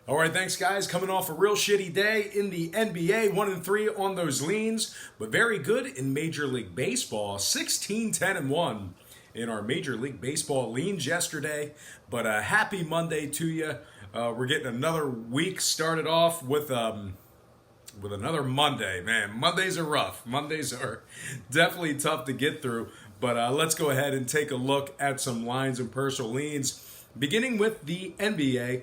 All right, thanks, guys. Coming off a real shitty day in the NBA, 1-3 on those leans, but very good in Major League Baseball. 16-10-1 in our Major League Baseball leans yesterday. But a happy Monday to you. We're getting another week started off with another Monday. Man, Mondays are rough. Mondays are definitely tough to get through. But let's go ahead and take a look at some lines and personal leans, beginning with the NBA.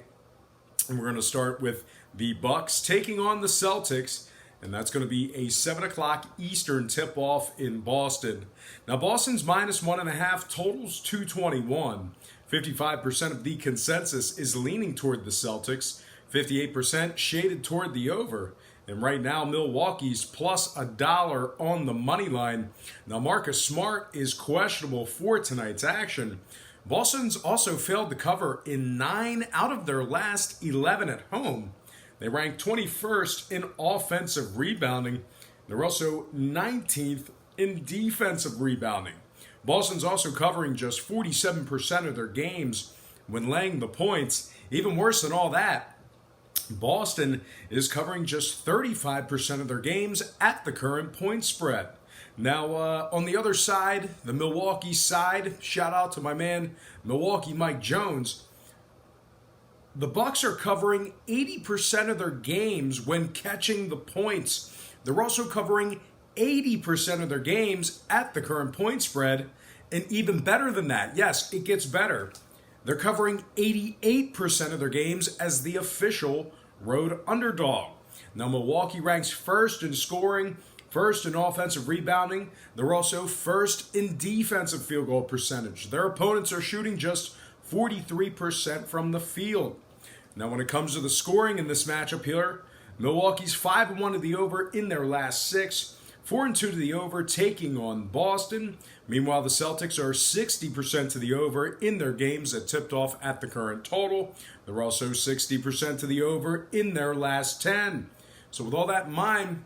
And we're going to start with the Bucs taking on the Celtics, and that's going to be a 7 o'clock Eastern tip-off in Boston. Now, Boston's minus 1.5, totals 221. 55% of the consensus is leaning toward the Celtics, 58% shaded toward the over. And right now, Milwaukee's plus $1 on the money line. Now, Marcus Smart is questionable for tonight's action. Boston's also failed to cover in 9 out of their last 11 at home. They rank 21st in offensive rebounding. They're also 19th in defensive rebounding. Boston's also covering just 47% of their games when laying the points. Even worse than all that, Boston is covering just 35% of their games at the current point spread. Now, on the other side, the Milwaukee side, shout out to my man, Milwaukee Mike Jones. The Bucs are covering 80% of their games when catching the points. They're also covering 80% of their games at the current point spread. And even better than that, yes, it gets better. They're covering 88% of their games as the official road underdog. Now, Milwaukee ranks first in scoring, first in offensive rebounding. They're also first in defensive field goal percentage. Their opponents are shooting just 43% from the field. Now, when it comes to the scoring in this matchup here, Milwaukee's 5-1 to the over in their last 6, 4-2 to the over, taking on Boston. Meanwhile, the Celtics are 60% to the over in their games that tipped off at the current total. They're also 60% to the over in their last 10. So with all that in mind,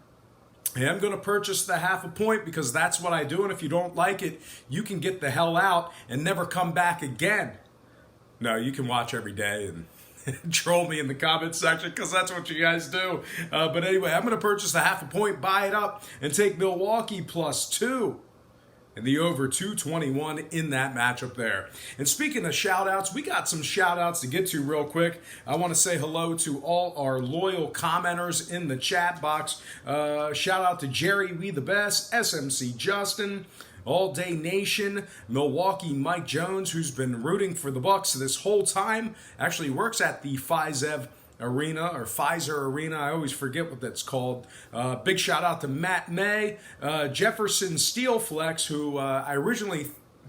I am going to purchase the half a point because that's what I do. And if you don't like it, you can get the hell out and never come back again. No, you can watch every day and troll me in the comment section because that's what you guys do. But anyway, I'm going to purchase the half a point, buy it up, and take Milwaukee plus 2. And the over 221 in that matchup there. And speaking of shout-outs, we got some shout-outs to get to real quick. I want to say hello to all our loyal commenters in the chat box. Shout-out to Jerry, We The Best, SMC Justin, All Day Nation, Milwaukee Mike Jones, who's been rooting for the Bucs this whole time. Actually works at the Pfizer Arena or Pfizer Arena. I always forget what that's called. Big shout out to Matt May, Jefferson Steelflex, who I originally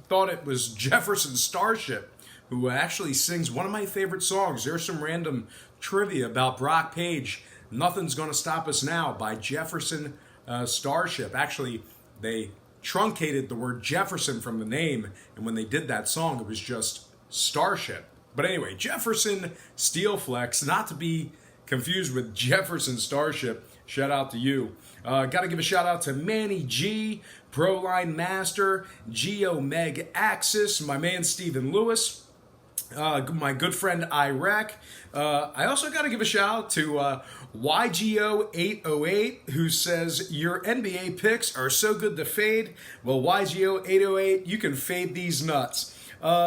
thought it was Jefferson Starship, who actually sings one of my favorite songs. There's some random trivia about Brock Page. Nothing's Gonna Stop Us Now by Jefferson Starship. Actually, they truncated the word Jefferson from the name, and when they did that song, it was just Starship. But anyway, Jefferson Steelflex, not to be confused with Jefferson Starship. Shout out to you. Got to give a shout out to Manny G, Proline Master, Geo Meg Axis, my man Stephen Lewis, my good friend Iraq. I also got to give a shout out to YGO808, who says, your NBA picks are so good to fade. Well, YGO808, you can fade these nuts.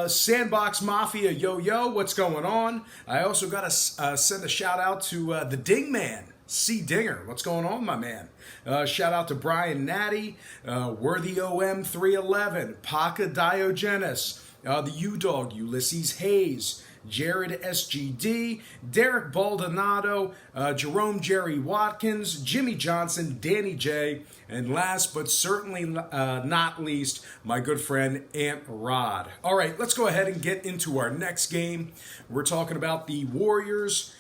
Sandbox Mafia, yo, what's going on? I also got to send a shout out to the Ding Man, C. Dinger. What's going on, my man? Shout out to Brian Natty, Worthy OM 311, Paca Diogenes, the U-Dog, Ulysses Hayes, Jared SGD, Derek Baldonado, Jerome Jerry Watkins, Jimmy Johnson, Danny J, and last but certainly not least, my good friend Ant Rod. All right, let's go ahead and get into our next game. We're talking about the Warriors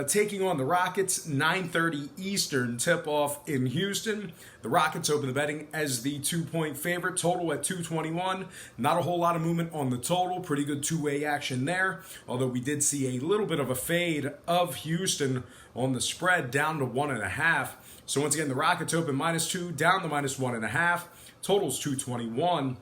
taking on the Rockets, 9:30 Eastern tip-off in Houston. The Rockets open the betting as the 2-point favorite, total at 221. Not a whole lot of movement on the total. Pretty good two-way action there, although we did see a little bit of a fade of Houston on the spread down to 1.5. So once again, the Rockets open -2, down to -1.5. Total's 221.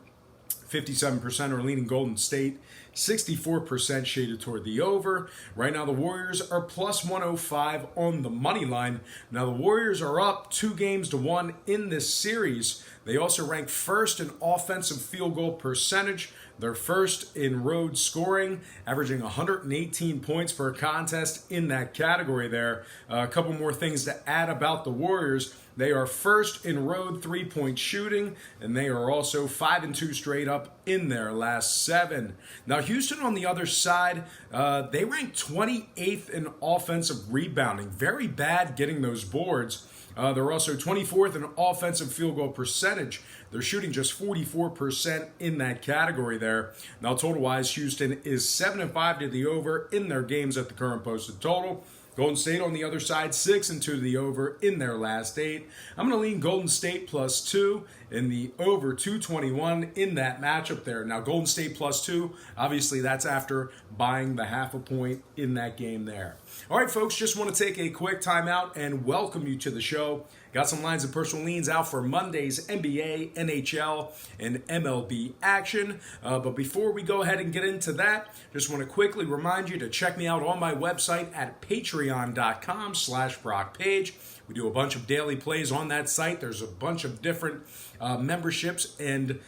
57% are leaning Golden State, 64% shaded toward the over. Right now, the Warriors are plus 105 on the money line. Now, the Warriors are up 2-1 in this series. They also rank first in offensive field goal percentage. They're first in road scoring, averaging 118 points per contest in that category there. A couple more things to add about the Warriors. They are first in road three-point shooting, and they are also 5-2 straight up in their last 7. Now, Houston on the other side, they rank 28th in offensive rebounding. Very bad getting those boards. They're also 24th in offensive field goal percentage. They're shooting just 44% in that category there. Now, total-wise, Houston is 7-5 to the over in their games at the current posted total. Golden State on the other side, 6-2 to the over in their last 8. I'm going to lean Golden State plus 2 in the over 221 in that matchup there. Now, Golden State plus 2, obviously that's after buying the half a point in that game there. All right, folks, just want to take a quick timeout and welcome you to the show. Got some lines of personal leans out for Monday's NBA, NHL, and MLB action. But before we go ahead and get into that, just want to quickly remind you to check me out on my website at patreon.com/BrockPage. We do a bunch of daily plays on that site. There's a bunch of different memberships and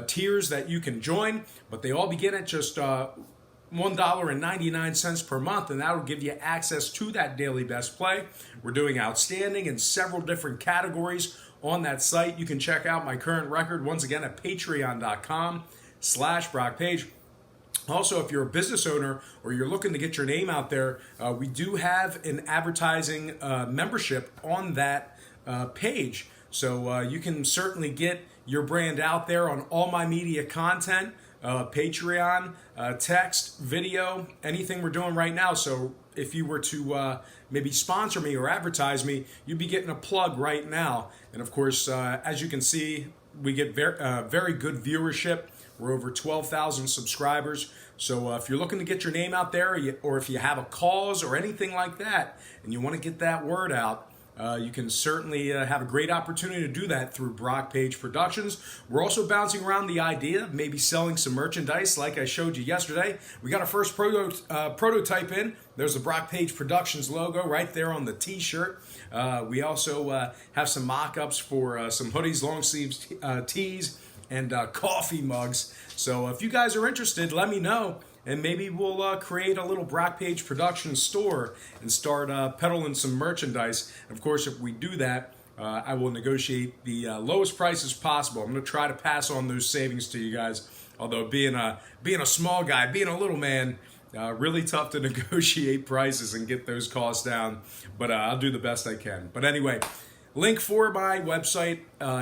tiers that you can join, but they all begin at just $1.99 per month, and that will give you access to that daily best play. We're doing outstanding in several different categories on that site. You can check out my current record once again at patreon.com/BrockPage. Also, if you're a business owner or you're looking to get your name out there, we do have an advertising membership on that page. So you can certainly get your brand out there on all my media content, Patreon, text, video, anything we're doing right now. So if you were to maybe sponsor me or advertise me, you'd be getting a plug right now. And of course, as you can see, we get very good viewership. We're over 12,000 subscribers. So if you're looking to get your name out there, or if you have a cause or anything like that, and you want to get that word out, you can certainly have a great opportunity to do that through Brock Page Productions. We're also bouncing around the idea of maybe selling some merchandise like I showed you yesterday. We got our first prototype in. There's the Brock Page Productions logo right there on the t-shirt. We also have some mock-ups for some hoodies, long sleeves tees, and coffee mugs. So if you guys are interested, let me know. And maybe we'll create a little Brock Page production store and start peddling some merchandise. And of course, if we do that, I will negotiate the lowest prices possible. I'm going to try to pass on those savings to you guys. Although being a small guy, being a little man, really tough to negotiate prices and get those costs down. But I'll do the best I can. But anyway, link for my website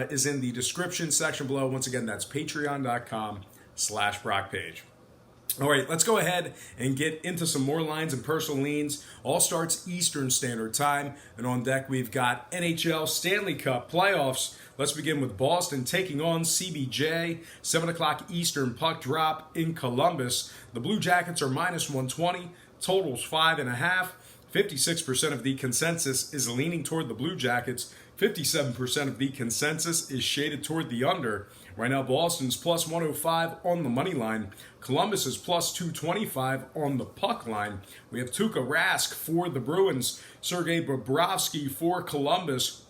is in the description section below. Once again, that's patreon.com/BrockPage. All right, let's go ahead and get into some more lines and personal leans. All starts Eastern Standard Time. And on deck, we've got Nhl Stanley Cup Playoffs. Let's begin with Boston taking on CBJ. 7 o'clock Eastern puck drop in Columbus. The Blue Jackets are minus 120. Totals 5.5. 56% of the consensus is leaning toward the Blue Jackets. 57% of the consensus is shaded toward the under. Right now, Boston's plus 105 on the money line. Columbus is plus 225 on the puck line. We have Tuukka Rask for the Bruins. Sergei Bobrovsky for Columbus.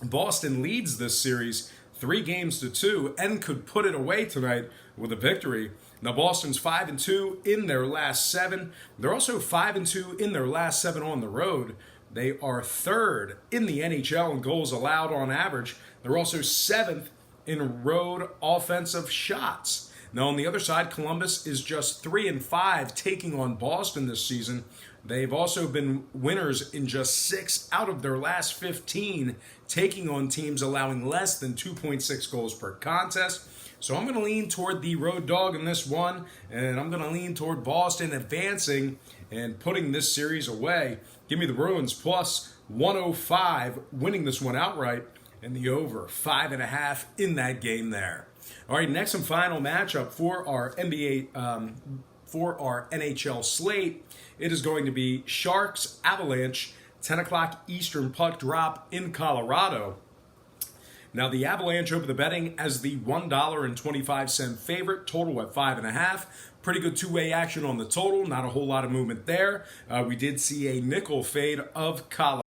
Boston leads this series 3-2 and could put it away tonight with a victory. Now, Boston's 5-2 in their last 7. They're also 5-2 in their last 7 on the road. They are 3rd in the NHL in goals allowed on average. They're also 7th in road offensive shots. Now, on the other side, Columbus is just 3-5 taking on Boston this season. They've also been winners in just 6 out of their last 15, taking on teams allowing less than 2.6 goals per contest. So I'm going to lean toward the road dog in this one, and I'm going to lean toward Boston advancing and putting this series away. Give me the Bruins plus 105, winning this one outright, and the over 5.5 in that game there. All right, next and final matchup for our NHL slate. It is going to be Sharks Avalanche, 10 o'clock Eastern puck drop in Colorado. Now, the Avalanche opened the betting as the $1.25 favorite, total at 5.5. Pretty good two-way action on the total, not a whole lot of movement there. We did see a nickel fade of Colorado.